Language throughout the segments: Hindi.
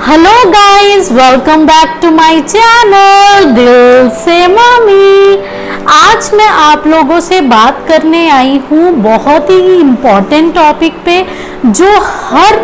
Hello guys, welcome back to my channel दिल से मम्मी। आज मैं आप लोगों से बात करने आई हूँ बहुत ही इम्पोर्टेंट टॉपिक पे, जो हर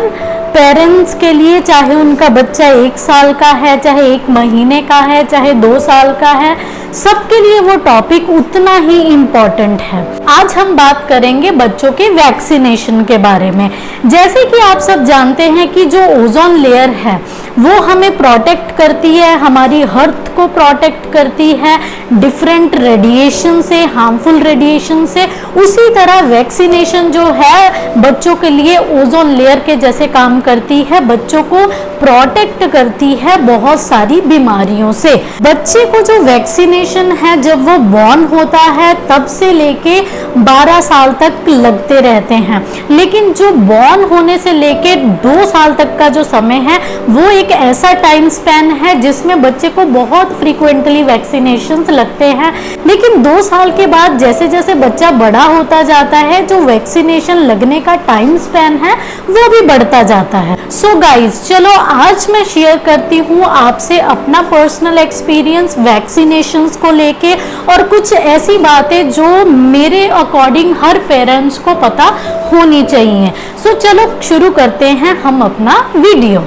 पेरेंट्स के लिए, चाहे उनका बच्चा 1 साल का है, चाहे 1 महीने का है, चाहे 2 साल का है, सबके लिए वो टॉपिक उतना ही इम्पोर्टेंट है। आज हम बात करेंगे बच्चों के वैक्सीनेशन के बारे में। जैसे कि आप सब जानते हैं कि जो ओजोन लेयर है वो हमें प्रोटेक्ट करती है, हमारी अर्थ को प्रोटेक्ट करती है डिफरेंट रेडिएशन से, हार्मफुल रेडिएशन से। उसी तरह वैक्सीनेशन जो है बच्चों के लिए ओजोन लेयर के जैसे काम करती है, बच्चों को प्रोटेक्ट करती है बहुत सारी बीमारियों से। बच्चे को जो वैक्सीनेशन है जब वो बॉर्न होता है तब से लेके 12 साल तक लगते रहते हैं, लेकिन जो बॉर्न होने से लेके 2 साल तक का जो समय है वो एक ऐसा टाइम स्पैन है जिसमें बच्चे को बहुत फ्रीक्वेंटली वैक्सीनेशंस लगते हैं। लेकिन 2 साल के बाद जैसे जैसे बच्चा बड़ा होता जाता है, जो वैक्सीनेशन लगने का टाइम स्पैन है वो भी बढ़ता जाता है। सो गाइज, चलो आज मैं शेयर करती हूँ आपसे अपना पर्सनल एक्सपीरियंस वैक्सीनेशंस को लेके, और कुछ ऐसी बातें जो मेरे अकॉर्डिंग हर पेरेंट्स को पता होनी चाहिए। सो चलो शुरू करते हैं हम अपना वीडियो।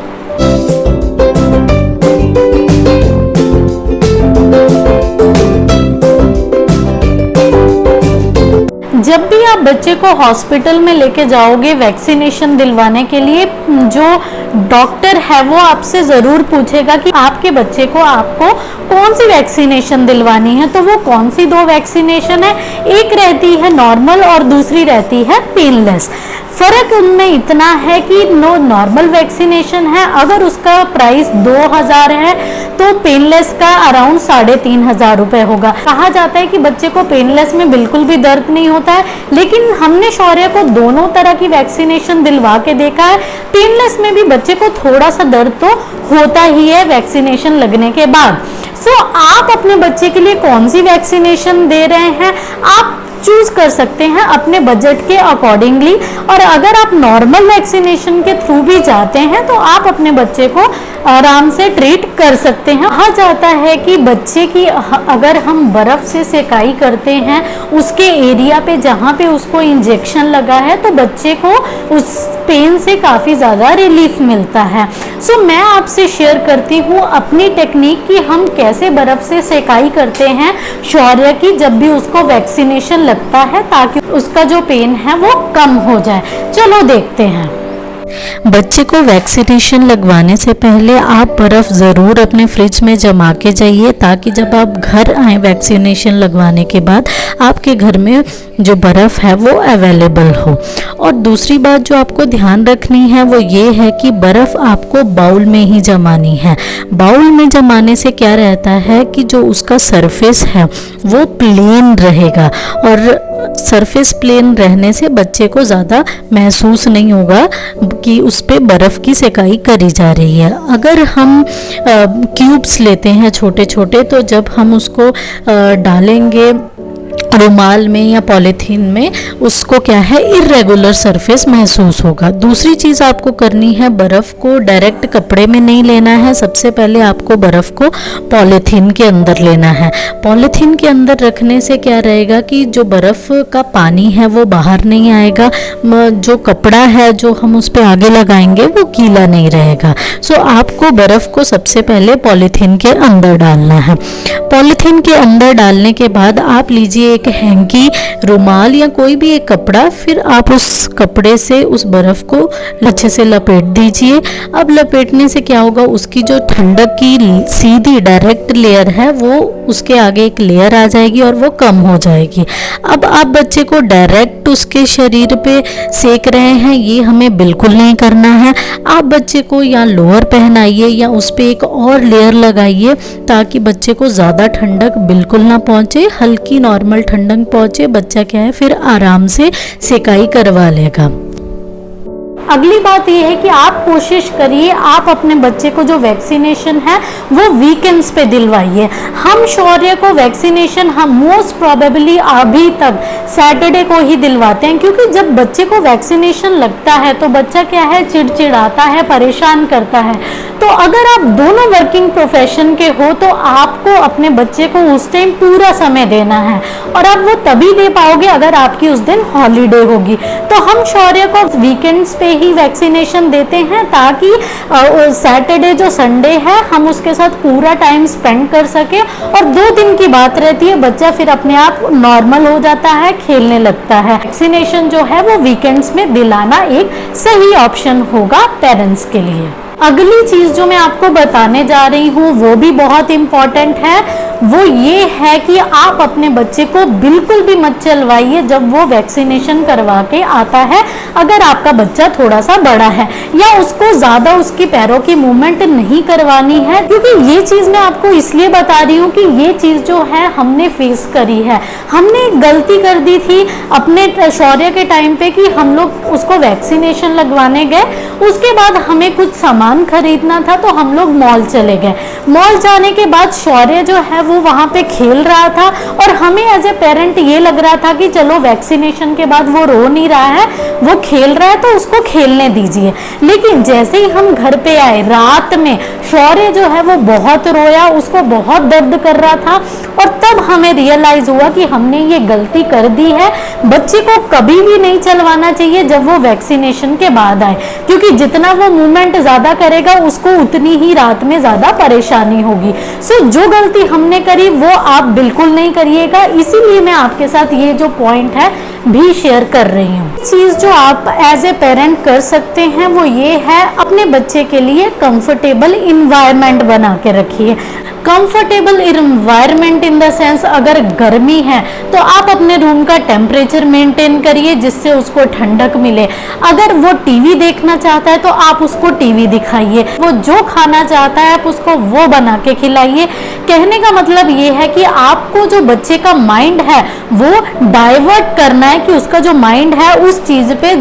जब भी आप बच्चे को हॉस्पिटल में लेके जाओगे वैक्सीनेशन दिलवाने के लिए, जो डॉक्टर है वो आपसे ज़रूर पूछेगा कि आपके बच्चे को आपको कौन सी वैक्सीनेशन दिलवानी है। तो वो कौन सी 2 वैक्सीनेशन है, एक रहती है नॉर्मल और दूसरी रहती है पेनलेस। फ़र्क उनमें इतना है कि नॉर्मल वैक्सीनेशन है, अगर उसका प्राइस 2000 है तो पेनलेस का अराउंड 3500 रुपये होगा। कहा जाता है कि बच्चे को पेनलेस में बिल्कुल भी दर्द नहीं होता है, लेकिन हमने शौर्य को दोनों तरह की वैक्सीनेशन दिलवा के देखा है। पेनलेस में भी बच्चे को थोड़ा सा दर्द तो होता ही है वैक्सीनेशन लगने के बाद। सो आप अपने बच्चे के लिए कौन सी वैक्सीनेशन दे रहे हैं, आप चूज कर सकते हैं अपने बजट के अकॉर्डिंगली। और अगर आप नॉर्मल वैक्सीनेशन के थ्रू भी जाते हैं तो आप अपने बच्चे को आराम से ट्रीट कर सकते हैं। कहा जाता है कि बच्चे की अगर हम बर्फ से सेकाई करते हैं उसके एरिया पे जहाँ पे उसको इंजेक्शन लगा है, तो बच्चे को उस पेन से काफ़ी ज़्यादा रिलीफ मिलता है। सो मैं आपसे शेयर करती हूँ अपनी टेक्निक कि हम कैसे बर्फ से सेकाई करते हैं शौर्य की जब भी उसको वैक्सीनेशन लगता है, ताकि उसका जो पेन है वो कम हो जाए। चलो देखते हैं। बच्चे को वैक्सीनेशन लगवाने से पहले आप बर्फ़ ज़रूर अपने फ्रिज में जमा के जाइए, ताकि जब आप घर आए वैक्सीनेशन लगवाने के बाद आपके घर में जो बर्फ़ है वो अवेलेबल हो। और दूसरी बात जो आपको ध्यान रखनी है वो ये है कि बर्फ़ आपको बाउल में ही जमानी है। बाउल में जमाने से क्या रहता है कि जो उसका सरफेस है वो प्लेन रहेगा, और सरफेस प्लेन रहने से बच्चे को ज़्यादा महसूस नहीं होगा कि उस पे बर्फ़ की सेकाई करी जा रही है। अगर हम क्यूब्स लेते हैं छोटे छोटे, तो जब हम उसको डालेंगे रुमाल में या पॉलीथीन में, उसको क्या है इर्रेगुलर सरफेस महसूस होगा। दूसरी चीज़ आपको करनी है, बर्फ़ को डायरेक्ट कपड़े में नहीं लेना है। सबसे पहले आपको बर्फ़ को पॉलीथीन के अंदर लेना है। पॉलीथीन के अंदर रखने से क्या रहेगा कि जो बर्फ़ का पानी है वो बाहर नहीं आएगा, जो कपड़ा है जो हम उस पर आगे लगाएंगे वो गीला नहीं रहेगा। सो आपको बर्फ़ को सबसे पहले पॉलीथीन के अंदर डालना है। पॉलीथीन के अंदर डालने के बाद आप लीजिए एक हैंकी, रुमाल या कोई भी एक कपड़ा, फिर आप उस कपड़े से उस बर्फ़ को अच्छे से लपेट दीजिए। अब लपेटने से क्या होगा, उसकी जो ठंडक की सीधी डायरेक्ट लेयर है वो उसके आगे एक लेयर आ जाएगी और वो कम हो जाएगी। अब आप बच्चे को डायरेक्ट उसके शरीर पे सेक रहे हैं, ये हमें बिल्कुल नहीं करना है। आप बच्चे को या लोअर पहनाइए या उस पर एक और लेयर लगाइए, ताकि बच्चे को ज़्यादा ठंडक बिल्कुल ना पहुँचे, हल्की नॉर्मल ठंडक पहुँचे। बच्चा क्या है फिर आराम से सेकाई करवा लेगा। अगली बात ये है कि आप कोशिश करिए आप अपने बच्चे को जो वैक्सीनेशन है वो वीकेंड्स पे दिलवाइए। हम शौर्य को वैक्सीनेशन हम मोस्ट प्रोबेबली अभी तक सैटरडे को ही दिलवाते हैं, क्योंकि जब बच्चे को वैक्सीनेशन लगता है तो बच्चा क्या है, चिड़चिड़ाता है, परेशान करता है। तो अगर आप दोनों वर्किंग प्रोफेशन के हो तो आपको अपने बच्चे को उस टाइम पूरा समय देना है, और आप वो तभी दे पाओगे अगर आपकी उस दिन हॉलीडे होगी। तो हम शौर्य को वीकेंड्स पे ही वैक्सीनेशन देते हैं ताकि सैटरडे जो संडे है हम उसके साथ पूरा टाइम स्पेंड कर सके, और 2 दिन की बात रहती है, बच्चा फिर अपने आप नॉर्मल हो जाता है, खेलने लगता है। वैक्सीनेशन जो है वो वीकेंड्स में दिलाना एक सही ऑप्शन होगा पेरेंट्स के लिए। अगली चीज जो मैं आपको बताने जा रही हूँ वो भी बहुत इम्पॉर्टेंट है, वो ये है कि आप अपने बच्चे को बिल्कुल भी मत चलवाइए जब वो वैक्सीनेशन करवा के आता है। अगर आपका बच्चा थोड़ा सा बड़ा है या उसको ज़्यादा उसकी पैरों की मूवमेंट नहीं करवानी है, क्योंकि ये चीज़ मैं आपको इसलिए बता रही हूँ कि ये चीज़ जो है हमने फेस करी है। हमने एक गलती कर दी थी अपने शौर्य के टाइम पे कि हम लोग उसको वैक्सीनेशन लगवाने गए, उसके बाद हमें कुछ सामान खरीदना था तो हम लोग मॉल चले गए। मॉल जाने के बाद शौर्य जो है वो वहाँ पे खेल रहा था, और हमें एज ए पेरेंट ये लग रहा था कि चलो वैक्सीनेशन के बाद वो रो नहीं रहा है, वो खेल रहा है तो उसको खेलने दीजिए। लेकिन जैसे ही हम घर पे आए रात में शौर्य जो है वो बहुत रोया, उसको बहुत दर्द कर रहा था, और तब हमें रियलाइज हुआ कि हमने ये गलती कर दी है। बच्चे को कभी भी नहीं चलवाना चाहिए जब वो वैक्सीनेशन के बाद आए, क्योंकि जितना वो मूवमेंट ज़्यादा करेगा उसको उतनी ही रात में ज़्यादा परेशानी होगी। सो जो गलती हमने करी वो आप बिल्कुल नहीं करिएगा, इसीलिए मैं आपके साथ ये जो पॉइंट है भी शेयर कर रही हूँ। चीज़ जो आप एज ए पेरेंट कर सकते हैं वो ये है, अपने बच्चे के लिए कंफर्टेबल इन्वायरमेंट बना के रखिए। Comfortable environment in the sense, अगर गर्मी है तो आप अपने रूम का टेम्परेचर मेंटेन करिए जिससे उसको ठंडक मिले। अगर वो टीवी देखना चाहता है तो आप उसको टीवी दिखाइए, वो जो खाना चाहता है आप उसको वो बना के खिलाइए। कहने का मतलब ये है कि आपको जो बच्चे का माइंड है वो डाइवर्ट करना है कि उसका जो माइंड है उस चीज़ पे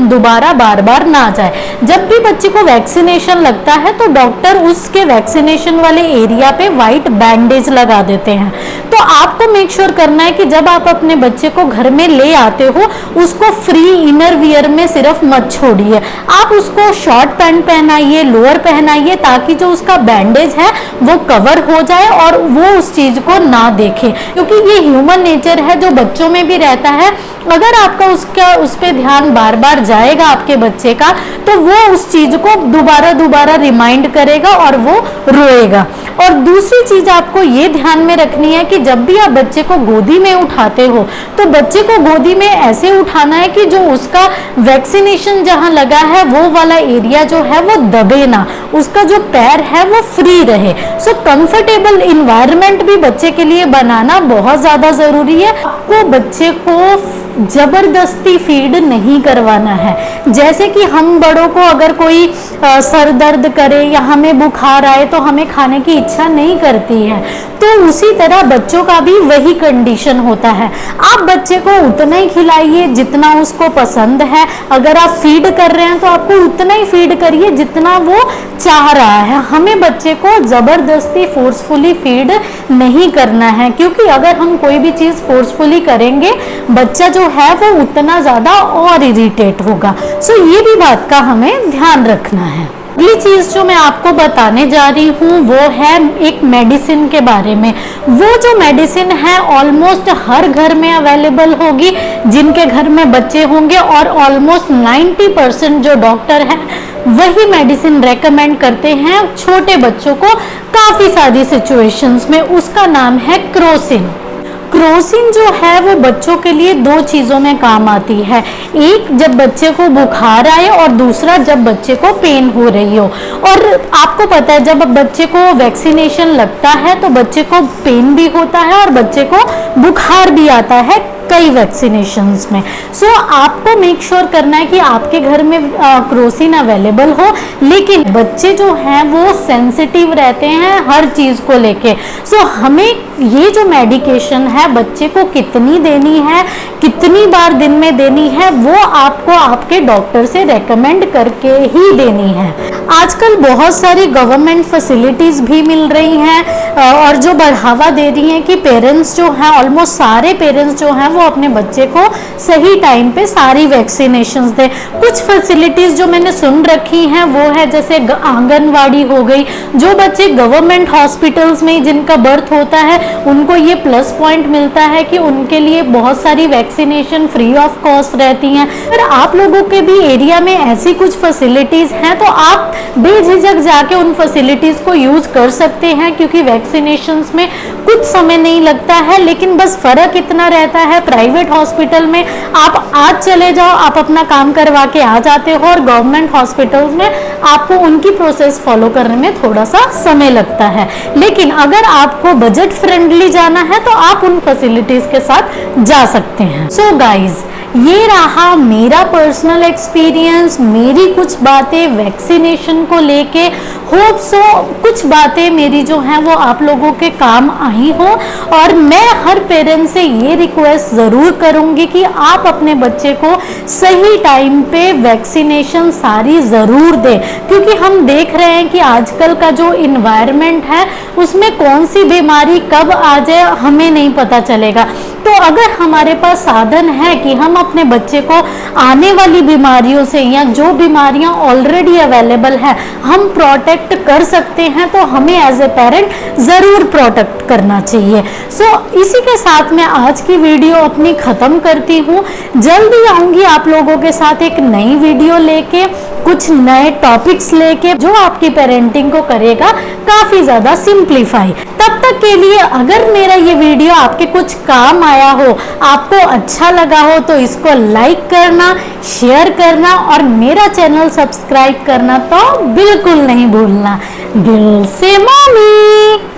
दोबारा बार बार ना जाए। जब भी बच्चे को वैक्सीनेशन लगता है तो डॉक्टर उसके वैक्सीनेशन वाले एरिया पे वाइट बैंडेज लगा देते हैं। तो आपको मेक श्योर करना है कि जब आप अपने बच्चे को घर में ले आते हो उसको फ्री इनर वियर में सिर्फ मत छोड़िए, आप उसको शॉर्ट पैंट पहनाइए, लोअर पहनाइए, ताकि जो उसका बैंडेज है वो कवर हो जाए और वो उस चीज को ना देखे, क्योंकि ये ह्यूमन नेचर है जो बच्चों में भी रहता है। अगर आपका उस पे ध्यान बार बार जाएगा आपके बच्चे का तो वो उस चीज को दोबारा रिमाइंड करेगा और वो रोएगा। और दूसरी चीज आपको ये ध्यान में रखनी है कि जब भी आप बच्चे को गोदी में उठाते हो तो बच्चे को गोदी में ऐसे उठाना है कि जो उसका वैक्सीनेशन जहां लगा है वो वाला एरिया जो है वो दबे ना, उसका जो पैर है वो फ्री रहे। सो कंफर्टेबल इन्वायरमेंट भी बच्चे के लिए बनाना बहुत ज्यादा जरूरी है। आपको बच्चे को जबरदस्ती फीड नहीं करवाना है। जैसे कि हम बड़ों को अगर कोई सर दर्द करे या हमें बुखार आए तो हमें खाने की इच्छा नहीं करती है, तो उसी तरह बच्चों का भी वही कंडीशन होता है। आप बच्चे को उतना ही खिलाइए जितना उसको पसंद है। अगर आप फीड कर रहे हैं तो आपको उतना ही फीड करिए जितना वो चाह रहा है। हमें बच्चे को जबरदस्ती फोर्सफुली फीड नहीं करना है, क्योंकि अगर हम कोई भी चीज़ फोर्सफुली करेंगे बच्चा जो है वो उतना ज़्यादा और इरिटेट होगा। सो ये भी बात का हमें ध्यान रखना है। अगली चीज़ जो मैं आपको बताने जा रही हूँ वो है एक मेडिसिन के बारे में। वो जो मेडिसिन है ऑलमोस्ट हर घर में अवेलेबल होगी जिनके घर में बच्चे होंगे, और ऑलमोस्ट 90% जो डॉक्टर हैं वही मेडिसिन रेकमेंड करते हैं छोटे बच्चों को काफ़ी सारी सिचुएशंस में। उसका नाम है क्रोसिन। क्रोसिन जो है वो बच्चों के लिए 2 चीज़ों में काम आती है, एक जब बच्चे को बुखार आए और दूसरा जब बच्चे को पेन हो रही हो। और आपको पता है जब बच्चे को वैक्सीनेशन लगता है तो बच्चे को पेन भी होता है और बच्चे को बुखार भी आता है कई वैक्सीनेशंस में। सो आपको मेक श्योर करना है कि आपके घर में क्रोसिन अवेलेबल हो, लेकिन बच्चे जो हैं वो सेंसिटिव रहते हैं हर चीज़ को लेके। सो हमें ये जो मेडिकेशन है बच्चे को कितनी देनी है, कितनी बार दिन में देनी है, वो आपको आपके डॉक्टर से रेकमेंड करके ही देनी है। आजकल बहुत सारी गवर्नमेंट फैसिलिटीज़ भी मिल रही हैं और जो बढ़ावा दे रही हैं कि पेरेंट्स जो हैं, ऑलमोस्ट सारे पेरेंट्स जो हैं वो अपने बच्चे को सही टाइम पे सारी वैक्सीनेशंस दें। कुछ फैसिलिटीज़ जो मैंने सुन रखी हैं वो है जैसे आंगनवाड़ी हो गई। जो बच्चे गवर्नमेंट हॉस्पिटल्स में जिनका बर्थ होता है उनको ये प्लस पॉइंट मिलता है कि उनके लिए बहुत सारी वैक्सीनेशन फ्री ऑफ कॉस्ट रहती हैं। अगर आप लोगों के भी एरिया में ऐसी कुछ फैसिलिटीज़ हैं तो आप बेझिझक जाके उन फैसिलिटीज़ को यूज़ कर सकते हैं, क्योंकि वैक्सीनेशंस में कुछ समय नहीं लगता है, लेकिन बस फ़र्क इतना रहता है प्राइवेट हॉस्पिटल में आप आज चले जाओ, आप अपना काम करवा के आ जाते हो, और गवर्नमेंट हॉस्पिटल्स में आपको उनकी प्रोसेस फॉलो करने में थोड़ा सा समय लगता है। लेकिन अगर आपको बजट फ्रेंडली जाना है तो आप उन फैसिलिटीज़ के साथ जा सकते हैं। सो गाइज, ये रहा मेरा पर्सनल एक्सपीरियंस, मेरी कुछ बातें वैक्सीनेशन को लेके। होप सो कुछ बातें मेरी जो हैं वो आप लोगों के काम आई हो, और मैं हर पेरेंट्स से ये रिक्वेस्ट ज़रूर करूँगी कि आप अपने बच्चे को सही टाइम पे वैक्सीनेशन सारी ज़रूर दें, क्योंकि हम देख रहे हैं कि आजकल का जो इन्वायरमेंट है उसमें कौन सी बीमारी कब आ जाए हमें नहीं पता चलेगा। तो अगर हमारे पास साधन है कि हम अपने बच्चे को आने वाली बीमारियों से, या जो बीमारियां ऑलरेडी अवेलेबल है, हम प्रोटेक्ट कर सकते हैं, तो हमें एज ए पेरेंट ज़रूर प्रोटेक्ट करना चाहिए। सो इसी के साथ मैं आज की वीडियो अपनी ख़त्म करती हूँ। जल्दी आऊँगी आप लोगों के साथ एक नई वीडियो लेके, कुछ नए टॉपिक्स लेके, जो आपकी पेरेंटिंग को करेगा काफ़ी ज़्यादा सिंप्लीफाई। तब तक के लिए अगर मेरा ये वीडियो आपके कुछ काम आया हो, आपको अच्छा लगा हो, तो इसको लाइक करना, शेयर करना और मेरा चैनल सब्सक्राइब करना तो बिल्कुल नहीं भूलना। दिल से मम्मी।